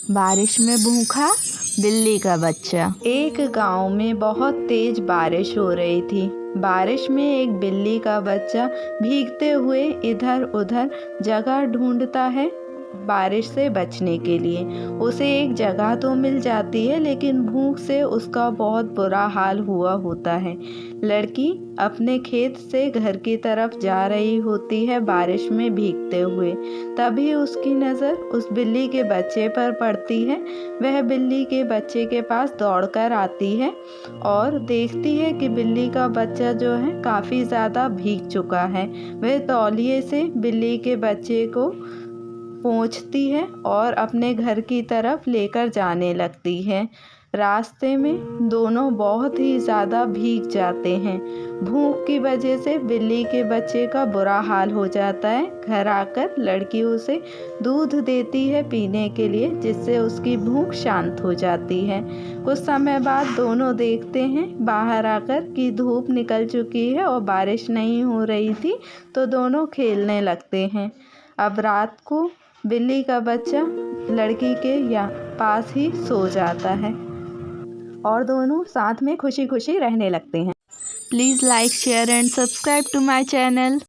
बारिश में भूखा बिल्ली का बच्चा। एक गांव में बहुत तेज बारिश हो रही थी। बारिश में एक बिल्ली का बच्चा भीगते हुए इधर उधर जगह ढूंढता है बारिश से बचने के लिए। उसे एक जगह तो मिल जाती है, लेकिन भूख से उसका बहुत बुरा हाल हुआ होता है। लड़की अपने खेत से घर की तरफ जा रही होती है बारिश में भीगते हुए। तभी उसकी नज़र उस बिल्ली के बच्चे पर पड़ती है। वह बिल्ली के बच्चे के पास दौड़कर आती है और देखती है कि बिल्ली का बच्चा जो है काफ़ी ज़्यादा भीग चुका है। वह तौलिए से बिल्ली के बच्चे को पोंछती है और अपने घर की तरफ लेकर जाने लगती है। रास्ते में दोनों बहुत ही ज़्यादा भीग जाते हैं। भूख की वजह से बिल्ली के बच्चे का बुरा हाल हो जाता है। घर आकर लड़की उसे दूध देती है पीने के लिए, जिससे उसकी भूख शांत हो जाती है। कुछ समय बाद दोनों देखते हैं बाहर आकर कि धूप निकल चुकी है और बारिश नहीं हो रही थी, तो दोनों खेलने लगते हैं। अब रात को बिल्ली का बच्चा लड़की के पास ही सो जाता है और दोनों साथ में खुशी खुशी रहने लगते हैं। Please like, share and subscribe to my channel.